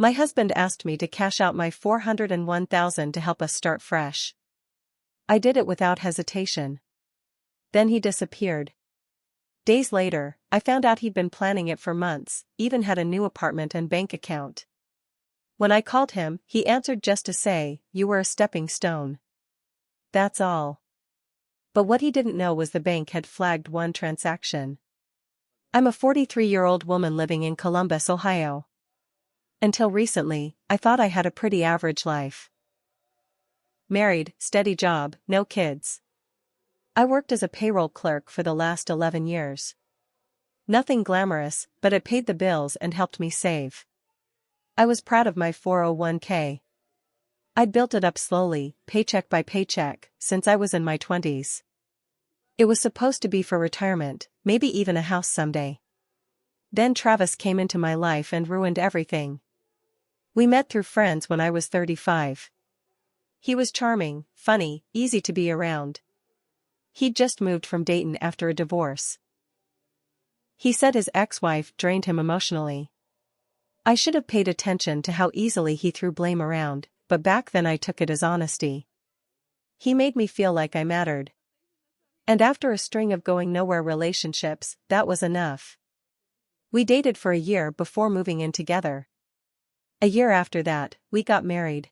My husband asked me to cash out my $401,000 to help us start fresh. I did it without hesitation. Then he disappeared. Days later, I found out he'd been planning it for months, even had a new apartment and bank account. When I called him, he answered just to say, "You were a stepping stone." That's all. But what he didn't know was the bank had flagged one transaction. I'm a 43-year-old woman living in Columbus, Ohio. Until recently, I thought I had a pretty average life. Married, steady job, no kids. I worked as a payroll clerk for the last 11 years. Nothing glamorous, but it paid the bills and helped me save. I was proud of my 401k. I'd built it up slowly, paycheck by paycheck, since I was in my 20s. It was supposed to be for retirement, maybe even a house someday. Then Travis came into my life and ruined everything. We met through friends when I was 35. He was charming, funny, easy to be around. He'd just moved from Dayton after a divorce. He said his ex-wife drained him emotionally. I should have paid attention to how easily he threw blame around, but back then I took it as honesty. He made me feel like I mattered. And after a string of going-nowhere relationships, that was enough. We dated for a year before moving in together. A year after that, we got married.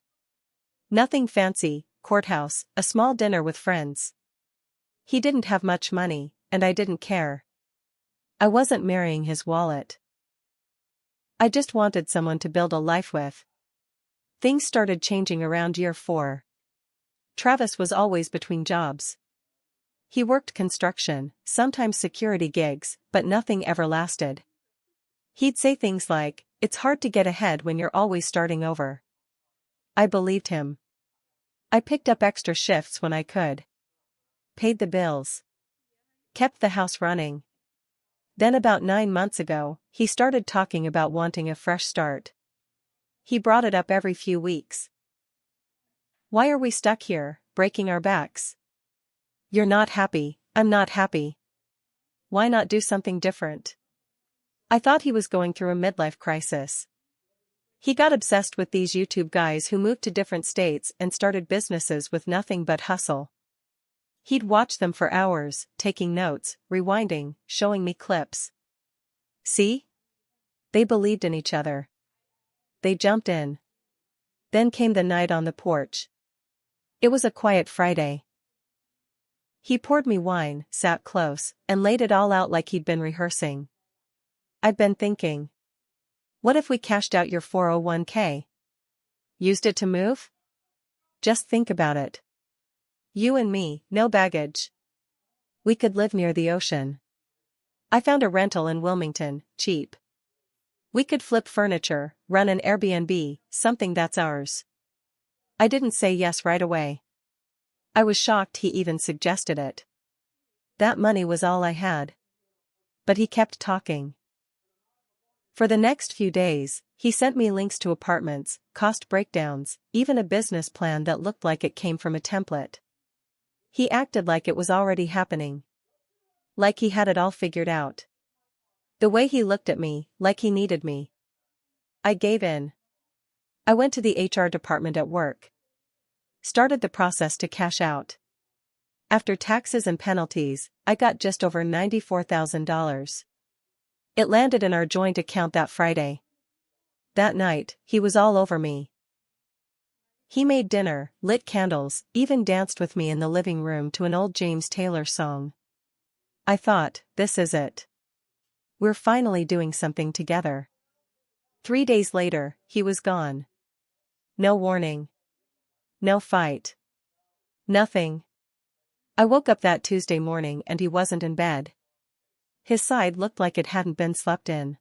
Nothing fancy, courthouse, a small dinner with friends. He didn't have much money, and I didn't care. I wasn't marrying his wallet. I just wanted someone to build a life with. Things started changing around year 4. Travis was always between jobs. He worked construction, sometimes security gigs, but nothing ever lasted. He'd say things like, "It's hard to get ahead when you're always starting over." I believed him. I picked up extra shifts when I could. Paid the bills. Kept the house running. Then about 9 months ago, he started talking about wanting a fresh start. He brought it up every few weeks. "Why are we stuck here, breaking our backs? You're not happy, I'm not happy. Why not do something different?" I thought he was going through a midlife crisis. He got obsessed with these YouTube guys who moved to different states and started businesses with nothing but hustle. He'd watch them for hours, taking notes, rewinding, showing me clips. See? They believed in each other. They jumped in. Then came the night on the porch. It was a quiet Friday. He poured me wine, sat close, and laid it all out like he'd been rehearsing. "I've been thinking. What if we cashed out your 401k? Used it to move? Just think about it. You and me, no baggage. We could live near the ocean. I found a rental in Wilmington, cheap. We could flip furniture, run an Airbnb, something that's ours." I didn't say yes right away. I was shocked he even suggested it. That money was all I had. But he kept talking. For the next few days, he sent me links to apartments, cost breakdowns, even a business plan that looked like it came from a template. He acted like it was already happening. Like he had it all figured out. The way he looked at me, like he needed me. I gave in. I went to the HR department at work. Started the process to cash out. After taxes and penalties, I got just over $94,000. It landed in our joint account that Friday. That night, he was all over me. He made dinner, lit candles, even danced with me in the living room to an old James Taylor song. I thought, this is it. We're finally doing something together. 3 days later, he was gone. No warning. No fight. Nothing. I woke up that Tuesday morning and he wasn't in bed. His side looked like it hadn't been slept in.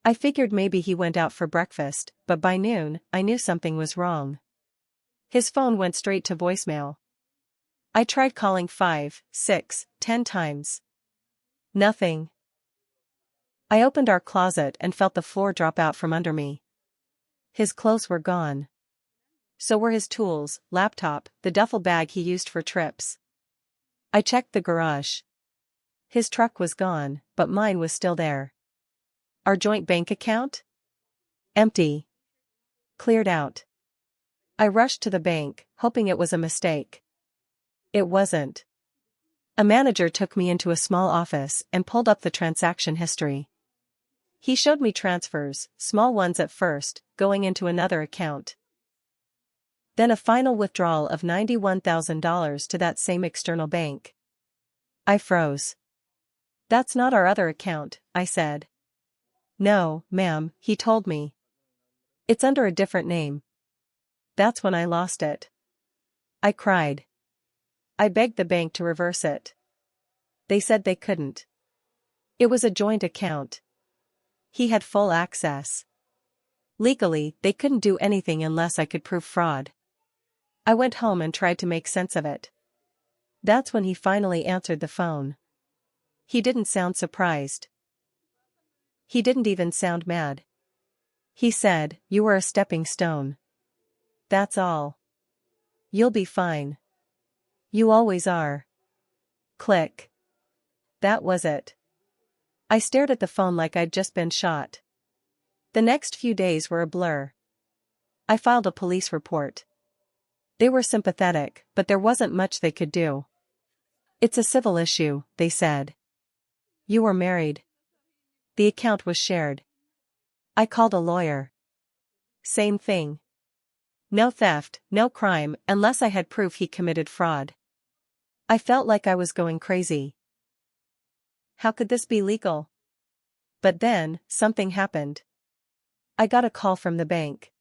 I figured maybe he went out for breakfast, but by noon, I knew something was wrong. His phone went straight to voicemail. I tried calling 5, 6, 10 times. Nothing. I opened our closet and felt the floor drop out from under me. His clothes were gone. So were his tools, laptop, the duffel bag he used for trips. I checked the garage. His truck was gone, but mine was still there. Our joint bank account? Empty. cleared out. I rushed to the bank, hoping it was a mistake. It wasn't. A manager took me into a small office and pulled up the transaction history. He showed me transfers, small ones at first, going into another account. Then a final withdrawal of $91,000 to that same external bank. I froze. "That's not our other account," I said. "No, ma'am," he told me. "It's under a different name." That's when I lost it. I cried. I begged the bank to reverse it. They said they couldn't. It was a joint account. He had full access. Legally, they couldn't do anything unless I could prove fraud. I went home and tried to make sense of it. That's when he finally answered the phone. He didn't sound surprised. He didn't even sound mad. He said, "You were a stepping stone. That's all. You'll be fine. You always are." Click. That was it. I stared at the phone like I'd just been shot. The next few days were a blur. I filed a police report. They were sympathetic, but there wasn't much they could do. "It's a civil issue," they said. "You were married. The account was shared." I called a lawyer. Same thing. No theft, no crime, unless I had proof he committed fraud. I felt like I was going crazy. How could this be legal? But then, something happened. I got a call from the bank.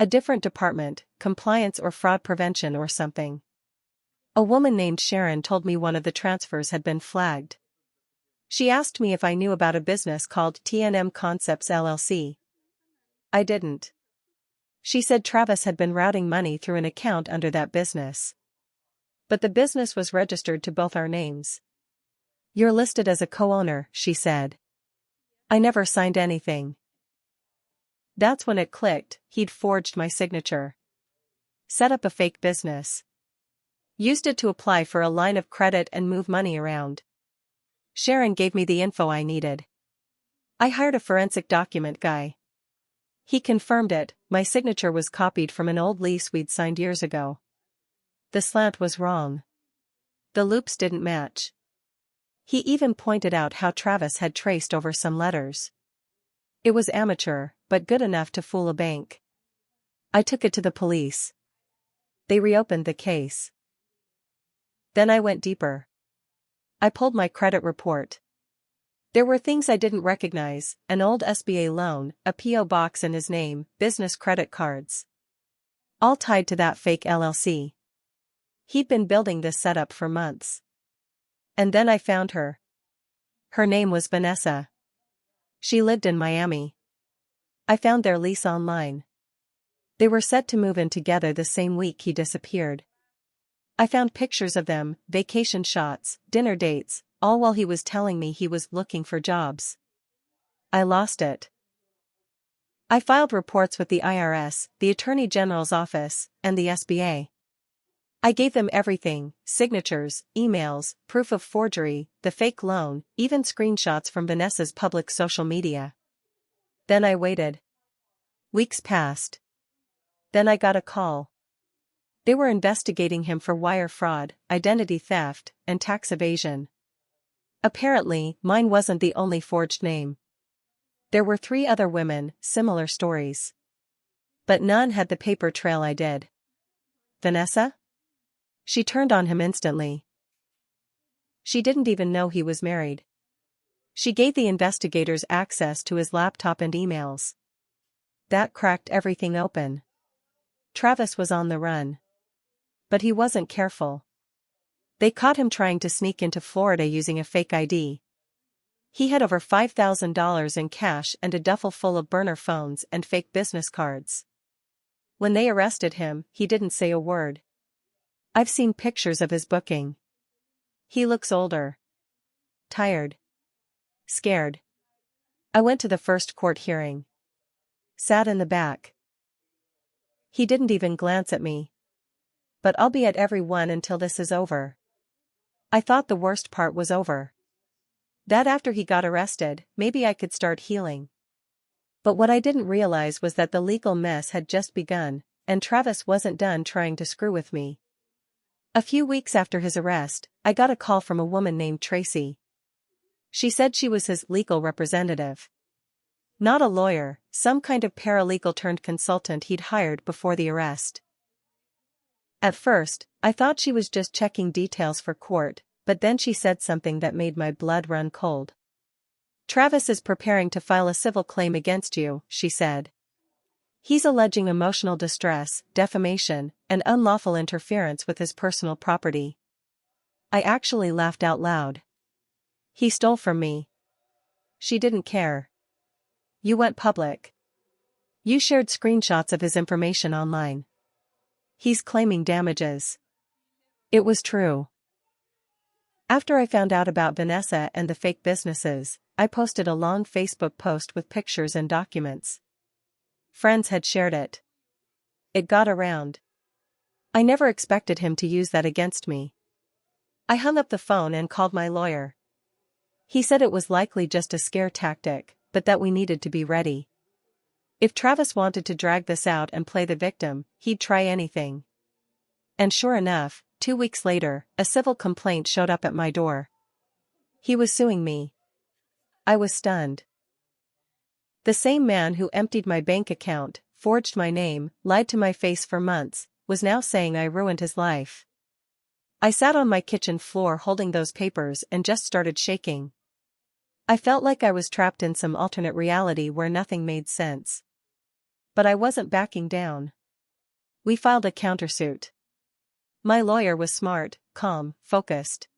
A different department, compliance or fraud prevention or something. A woman named Sharon told me one of the transfers had been flagged. She asked me if I knew about a business called T&M Concepts LLC. I didn't. She said Travis had been routing money through an account under that business. But the business was registered to both our names. "You're listed as a co-owner," she said. I never signed anything. That's when it clicked, he'd forged my signature. Set up a fake business. Used it to apply for a line of credit and move money around. Sharon gave me the info I needed. I hired a forensic document guy. He confirmed it, my signature was copied from an old lease we'd signed years ago. The slant was wrong. The loops didn't match. He even pointed out how Travis had traced over some letters. It was amateur, but good enough to fool a bank. I took it to the police. They reopened the case. Then I went deeper. I pulled my credit report. There were things I didn't recognize: an old SBA loan, a P.O. box in his name, business credit cards. All tied to that fake LLC. He'd been building this setup for months. And then I found her. Her name was Vanessa. She lived in Miami. I found their lease online. They were set to move in together the same week he disappeared. I found pictures of them, vacation shots, dinner dates, all while he was telling me he was looking for jobs. I lost it. I filed reports with the IRS, the Attorney General's office, and the SBA. I gave them everything: signatures, emails, proof of forgery, the fake loan, even screenshots from Vanessa's public social media. Then I waited. Weeks passed. Then I got a call. They were investigating him for wire fraud, identity theft, and tax evasion. Apparently, mine wasn't the only forged name. There were 3 other women, similar stories. But none had the paper trail I did. Vanessa? She turned on him instantly. She didn't even know he was married. She gave the investigators access to his laptop and emails. That cracked everything open. Travis was on the run. But he wasn't careful. They caught him trying to sneak into Florida using a fake ID. He had over $5,000 in cash and a duffel full of burner phones and fake business cards. When they arrested him, he didn't say a word. I've seen pictures of his booking. He looks older. Tired. Scared. I went to the first court hearing. Sat in the back. He didn't even glance at me. But I'll be at every one until this is over. I thought the worst part was over. That after he got arrested, maybe I could start healing. But what I didn't realize was that the legal mess had just begun, and Travis wasn't done trying to screw with me. A few weeks after his arrest, I got a call from a woman named Tracy. She said she was his legal representative. Not a lawyer, some kind of paralegal turned consultant he'd hired before the arrest. At first, I thought she was just checking details for court, but then she said something that made my blood run cold. "Travis is preparing to file a civil claim against you," she said. "He's alleging emotional distress, defamation, and unlawful interference with his personal property." I actually laughed out loud. "He stole from me." She didn't care. "You went public. You shared screenshots of his information online. He's claiming damages." It was true. After I found out about Vanessa and the fake businesses, I posted a long Facebook post with pictures and documents. Friends had shared it. It got around. I never expected him to use that against me. I hung up the phone and called my lawyer. He said it was likely just a scare tactic, but that we needed to be ready. If Travis wanted to drag this out and play the victim, he'd try anything. And sure enough, 2 weeks later, a civil complaint showed up at my door. He was suing me. I was stunned. The same man who emptied my bank account, forged my name, lied to my face for months, was now saying I ruined his life. I sat on my kitchen floor holding those papers and just started shaking. I felt like I was trapped in some alternate reality where nothing made sense. But I wasn't backing down. We filed a countersuit. My lawyer was smart, calm, focused.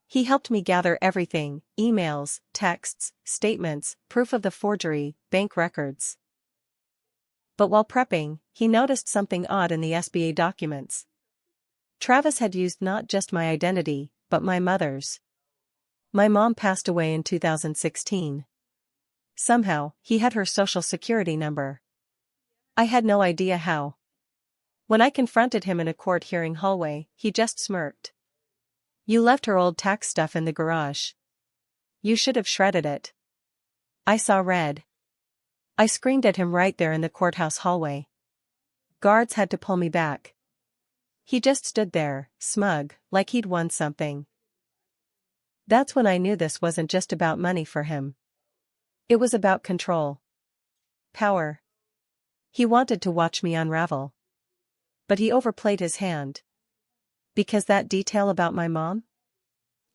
He helped me gather everything: emails, texts, statements, proof of the forgery, bank records. But while prepping, he noticed something odd in the SBA documents. Travis had used not just my identity, but my mother's. My mom passed away in 2016. Somehow, he had her social security number. I had no idea how. When I confronted him in a court hearing hallway, he just smirked. "You left her old tax stuff in the garage. You should have shredded it." I saw red. I screamed at him right there in the courthouse hallway. Guards had to pull me back. He just stood there, smug, like he'd won something. That's when I knew this wasn't just about money for him. It was about control. Power. He wanted to watch me unravel. But he overplayed his hand. Because that detail about my mom?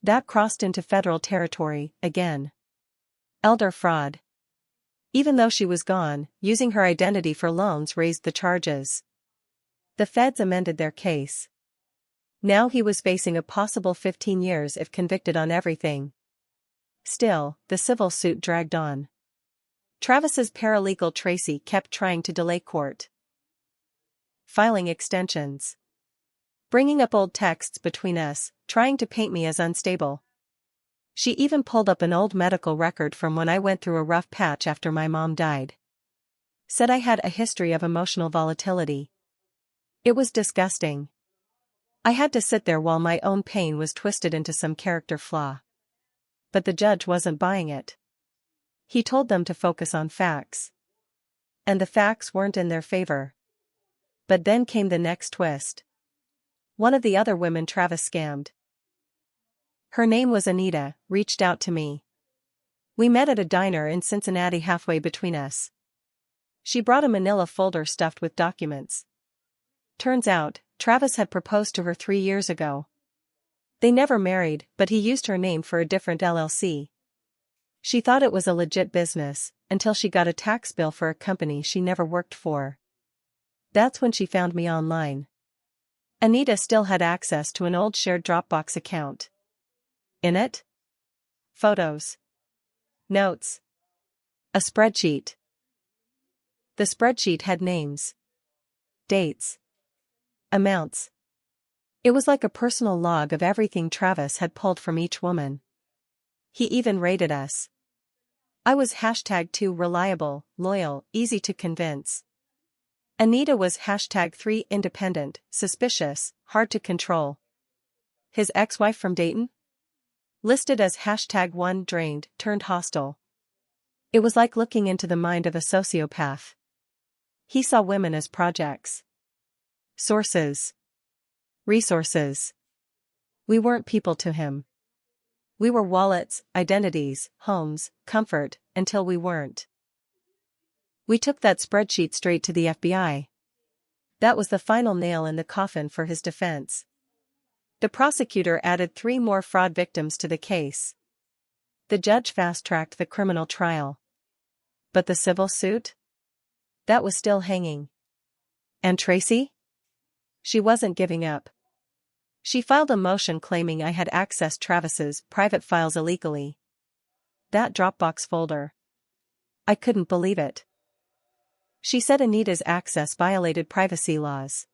That crossed into federal territory, again. Elder fraud. Even though she was gone, using her identity for loans raised the charges. The feds amended their case. Now he was facing a possible 15 years if convicted on everything. Still, the civil suit dragged on. Travis's paralegal Tracy kept trying to delay court. Filing extensions. Bringing up old texts between us, trying to paint me as unstable. She even pulled up an old medical record from when I went through a rough patch after my mom died. Said I had a history of emotional volatility. It was disgusting. I had to sit there while my own pain was twisted into some character flaw. But the judge wasn't buying it. He told them to focus on facts. And the facts weren't in their favor. But then came the next twist. One of the other women Travis scammed. Her name was Anita, reached out to me. We met at a diner in Cincinnati halfway between us. She brought a manila folder stuffed with documents. Turns out, Travis had proposed to her 3 years ago. They never married, but he used her name for a different LLC. She thought it was a legit business, until she got a tax bill for a company she never worked for. That's when she found me online. Anita still had access to an old shared Dropbox account. In it? Photos. Notes. A spreadsheet. The spreadsheet had names. Dates. Amounts. It was like a personal log of everything Travis had pulled from each woman. He even rated us. I was #2 reliable, loyal, easy to convince. Anita was #3 independent, suspicious, hard to control. His ex-wife from Dayton? Listed as #1 drained, turned hostile. It was like looking into the mind of a sociopath. He saw women as projects. Sources. Resources. We weren't people to him. We were wallets, identities, homes, comfort, until we weren't. We took that spreadsheet straight to the FBI. That was the final nail in the coffin for his defense. The prosecutor added 3 more fraud victims to the case. The judge fast-tracked the criminal trial. But the civil suit? That was still hanging. And Tracy? She wasn't giving up. She filed a motion claiming I had accessed Travis's private files illegally. That Dropbox folder. I couldn't believe it. She said Anita's access violated privacy laws.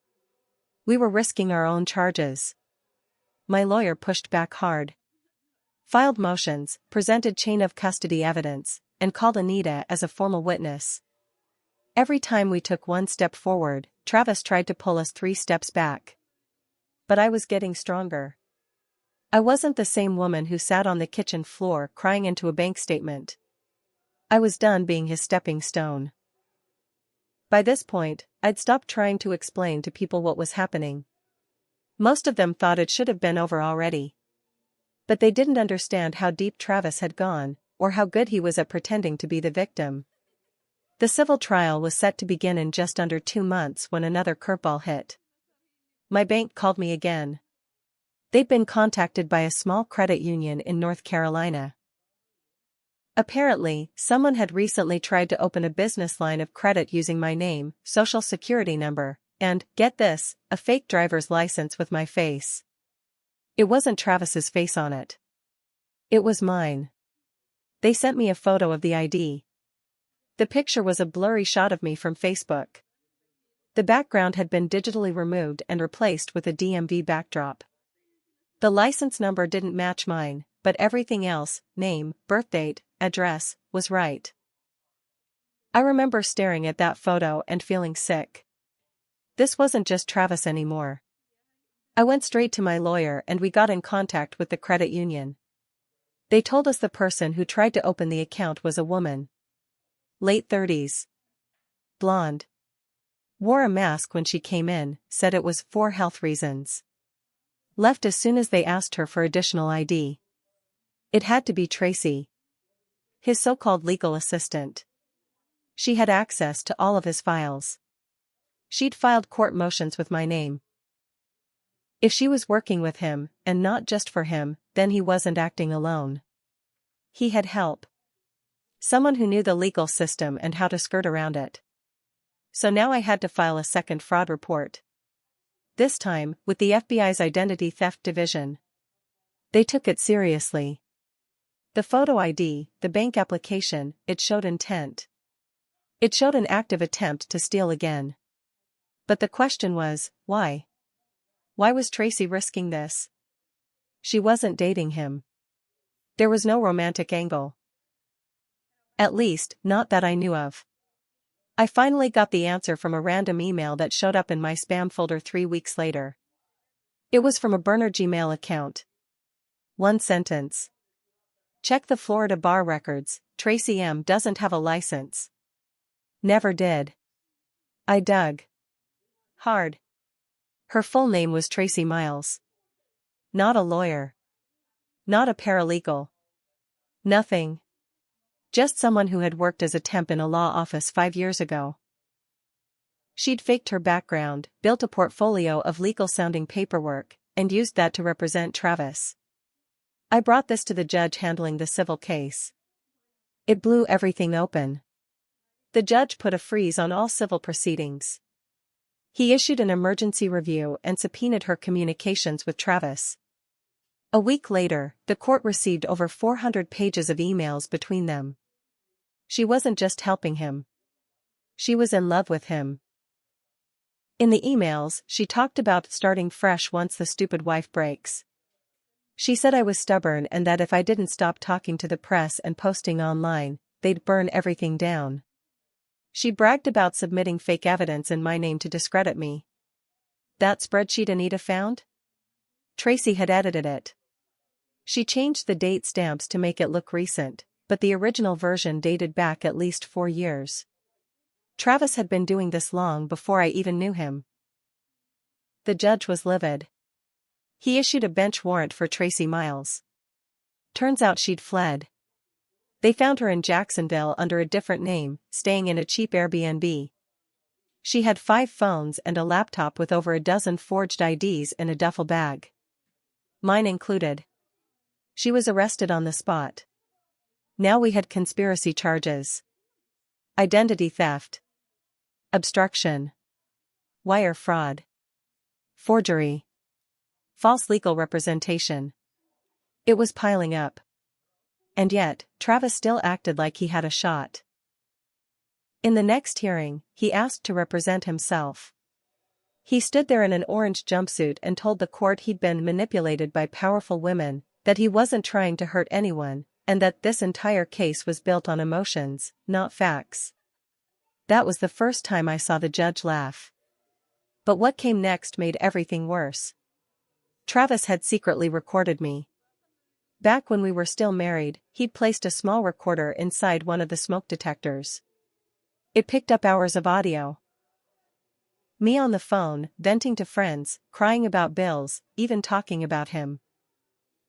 We were risking our own charges. My lawyer pushed back hard. Filed motions, presented chain of custody evidence, and called Anita as a formal witness. Every time we took 1 step forward, Travis tried to pull us 3 steps back. But I was getting stronger. I wasn't the same woman who sat on the kitchen floor crying into a bank statement. I was done being his stepping stone. By this point, I'd stopped trying to explain to people what was happening. Most of them thought it should have been over already. But they didn't understand how deep Travis had gone, or how good he was at pretending to be the victim. The civil trial was set to begin in just under 2 months when another curveball hit. My bank called me again. They'd been contacted by a small credit union in North Carolina. Apparently, someone had recently tried to open a business line of credit using my name, social security number, and, get this, a fake driver's license with my face. It wasn't Travis's face on it. It was mine. They sent me a photo of the ID. The picture was a blurry shot of me from Facebook. The background had been digitally removed and replaced with a DMV backdrop. The license number didn't match mine, but everything else, name, birthdate, address, was right. I remember staring at that photo and feeling sick. This wasn't just Travis anymore. I went straight to my lawyer and we got in contact with the credit union. They told us the person who tried to open the account was a woman. Late 30s. Blonde. Wore a mask when she came in, said it was for health reasons. Left as soon as they asked her for additional ID. It had to be Tracy, his so-called legal assistant. She had access to all of his files. She'd filed court motions with my name. If she was working with him, and not just for him, then he wasn't acting alone. He had help. Someone who knew the legal system and how to skirt around it. So now I had to file a second fraud report. This time, with the FBI's Identity Theft Division. They took it seriously. The photo ID, the bank application, it showed intent. It showed an active attempt to steal again. But the question was, why? Why was Tracy risking this? She wasn't dating him. There was no romantic angle. At least, not that I knew of. I finally got the answer from a random email that showed up in my spam folder 3 weeks later. It was from a burner Gmail account. 1 sentence. Check the Florida bar records, Tracy M. doesn't have a license. Never did. I dug hard. Her full name was Tracy Miles. Not a lawyer. Not a paralegal. Nothing. Just someone who had worked as a temp in a law office 5 years ago. She'd faked her background, built a portfolio of legal-sounding paperwork, and used that to represent Travis. I brought this to the judge handling the civil case. It blew everything open. The judge put a freeze on all civil proceedings. He issued an emergency review and subpoenaed her communications with Travis. A week later, the court received over 400 pages of emails between them. She wasn't just helping him. She was in love with him. In the emails, she talked about starting fresh once the stupid wife breaks. She said I was stubborn and that if I didn't stop talking to the press and posting online, they'd burn everything down. She bragged about submitting fake evidence in my name to discredit me. That spreadsheet Anita found? Tracy had edited it. She changed the date stamps to make it look recent, but the original version dated back at least 4 years. Travis had been doing this long before I even knew him. The judge was livid. He issued a bench warrant for Tracy Miles. Turns out she'd fled. They found her in Jacksonville under a different name, staying in a cheap Airbnb. She had 5 phones and a laptop with over a dozen forged IDs in a duffel bag. Mine included. She was arrested on the spot. Now we had conspiracy charges. Identity theft. Obstruction. Wire fraud. Forgery. False legal representation. It was piling up. And yet, Travis still acted like he had a shot. In the next hearing, he asked to represent himself. He stood there in an orange jumpsuit and told the court he'd been manipulated by powerful women, that he wasn't trying to hurt anyone, and that this entire case was built on emotions, not facts. That was the first time I saw the judge laugh. But what came next made everything worse. Travis had secretly recorded me. Back when we were still married, he'd placed a small recorder inside one of the smoke detectors. It picked up hours of audio. Me on the phone, venting to friends, crying about bills, even talking about him.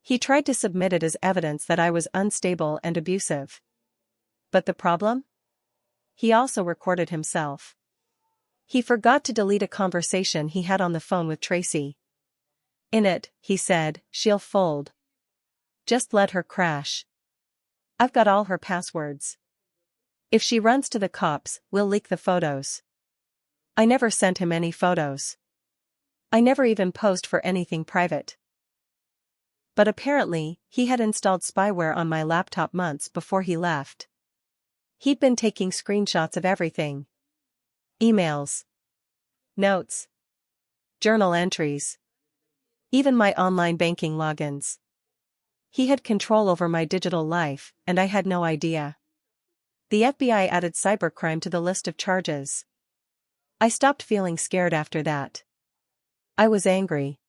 He tried to submit it as evidence that I was unstable and abusive. But the problem? He also recorded himself. He forgot to delete a conversation he had on the phone with Tracy. In it, he said, "She'll fold. Just let her crash. I've got all her passwords. If she runs to the cops, we'll leak the photos." I never sent him any photos. I never even posed for anything private. But apparently, he had installed spyware on my laptop months before he left. He'd been taking screenshots of everything. Emails. Notes. Journal entries. Even my online banking logins. He had control over my digital life, and I had no idea. The FBI added cybercrime to the list of charges. I stopped feeling scared after that. I was angry.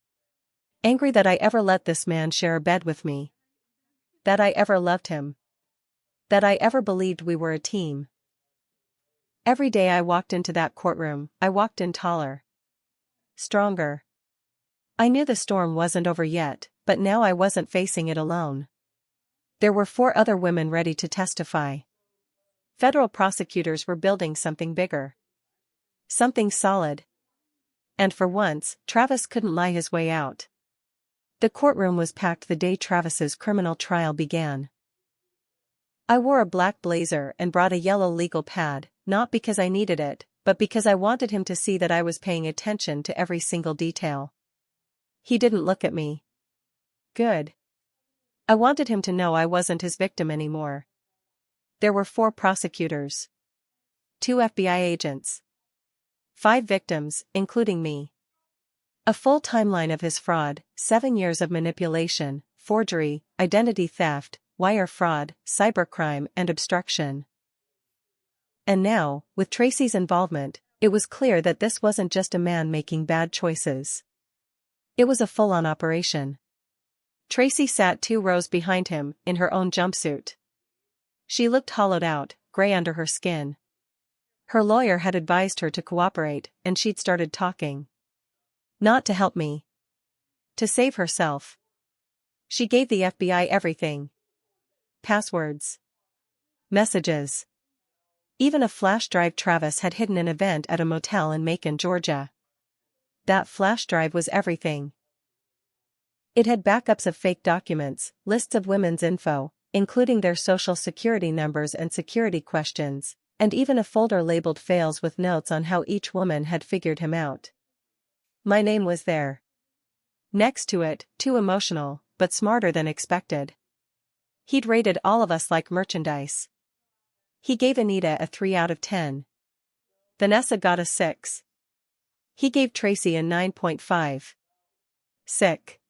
Angry that I ever let this man share a bed with me. That I ever loved him. That I ever believed we were a team. Every day I walked into that courtroom, I walked in taller. Stronger. I knew the storm wasn't over yet, but now I wasn't facing it alone. There were 4 other women ready to testify. Federal prosecutors were building something bigger. Something solid. And for once, Travis couldn't lie his way out. The courtroom was packed the day Travis's criminal trial began. I wore a black blazer and brought a yellow legal pad, not because I needed it, but because I wanted him to see that I was paying attention to every single detail. He didn't look at me. Good. I wanted him to know I wasn't his victim anymore. There were 4 prosecutors. 2 FBI agents. 5 victims, including me. A full timeline of his fraud, 7 years of manipulation, forgery, identity theft, wire fraud, cybercrime, and obstruction. And now, with Tracy's involvement, it was clear that this wasn't just a man making bad choices. It was a full-on operation. Tracy sat 2 rows behind him, in her own jumpsuit. She looked hollowed out, gray under her skin. Her lawyer had advised her to cooperate, and she'd started talking. Not to help me. To save herself. She gave the FBI everything. Passwords. Messages. Even a flash drive Travis had hidden an event at a motel in Macon, Georgia. That flash drive was everything. It had backups of fake documents, lists of women's info, including their social security numbers and security questions, and even a folder labeled fails with notes on how each woman had figured him out. My name was there. Next to it, too emotional, but smarter than expected. He'd rated all of us like merchandise. He gave Anita a 3 out of 10. Vanessa got a 6. He gave Tracy a 9.5. Sick.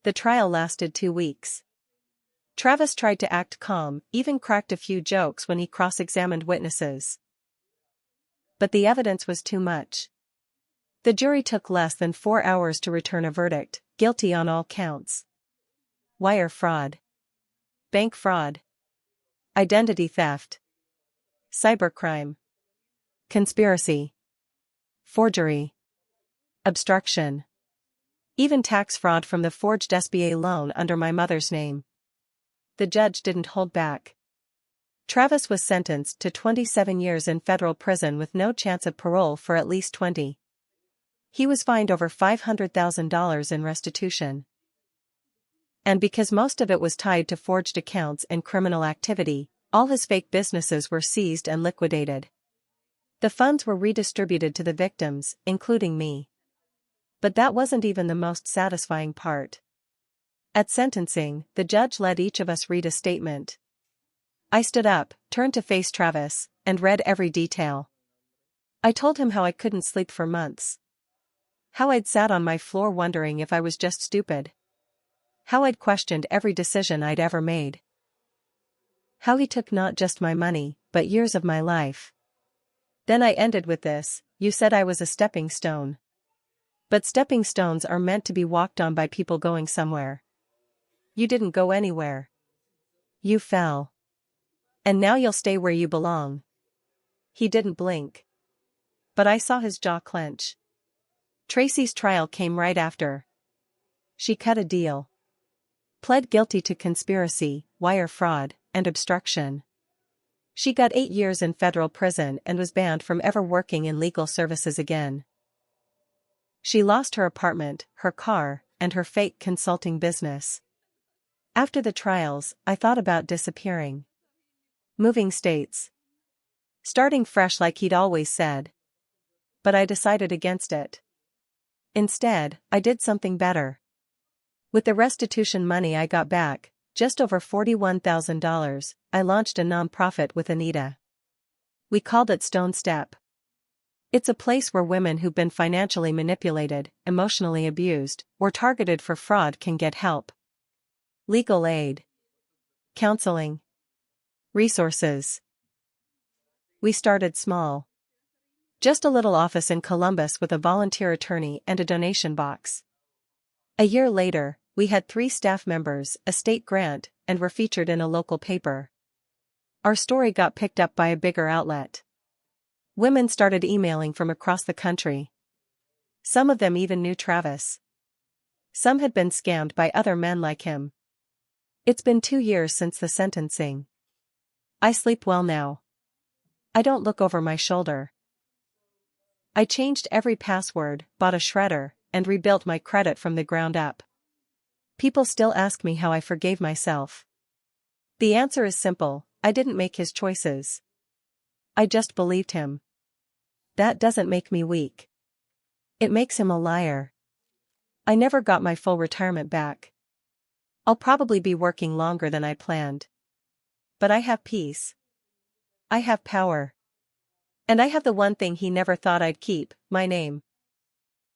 The trial lasted 2 weeks. Travis tried to act calm, even cracked a few jokes when he cross-examined witnesses. But the evidence was too much. The jury took less than 4 hours to return a verdict, guilty on all counts. Wire fraud. Bank fraud. identity theft, cybercrime, conspiracy, forgery, obstruction, even tax fraud from the forged SBA loan under my mother's name. The judge didn't hold back. Travis was sentenced to 27 years in federal prison with no chance of parole for at least 20. He was fined over $500,000 in restitution. And because most of it was tied to forged accounts and criminal activity, all his fake businesses were seized and liquidated. The funds were redistributed to the victims, including me. But that wasn't even the most satisfying part. At sentencing, the judge let each of us read a statement. I stood up, turned to face Travis, and read every detail. I told him how I couldn't sleep for months. How I'd sat on my floor wondering if I was just stupid. How I'd questioned every decision I'd ever made. How he took not just my money, but years of my life. Then I ended with this: you said I was a stepping stone. But stepping stones are meant to be walked on by people going somewhere. You didn't go anywhere. You fell. And now you'll stay where you belong. He didn't blink. But I saw his jaw clench. Tracy's trial came right after. She cut a deal. Pled guilty to conspiracy, wire fraud, and obstruction. She got 8 years in federal prison and was banned from ever working in legal services again. She lost her apartment, her car, and her fake consulting business. After the trials, I thought about disappearing. Moving states. Starting fresh like he'd always said. But I decided against it. Instead, I did something better. With the restitution money I got back, just over $41,000, I launched a nonprofit with Anita. We called it Stone Step. It's a place where women who've been financially manipulated, emotionally abused, or targeted for fraud can get help. Legal aid. Counseling. Resources. We started small. Just a little office in Columbus with a volunteer attorney and a donation box. A year later, we had 3 staff members, a state grant, and were featured in a local paper. Our story got picked up by a bigger outlet. Women started emailing from across the country. Some of them even knew Travis. Some had been scammed by other men like him. It's been 2 years since the sentencing. I sleep well now. I don't look over my shoulder. I changed every password, bought a shredder, and rebuilt my credit from the ground up. People still ask me how I forgave myself. The answer is simple: I didn't make his choices. I just believed him. That doesn't make me weak. It makes him a liar. I never got my full retirement back. I'll probably be working longer than I planned. But I have peace. I have power. And I have the one thing he never thought I'd keep: my name.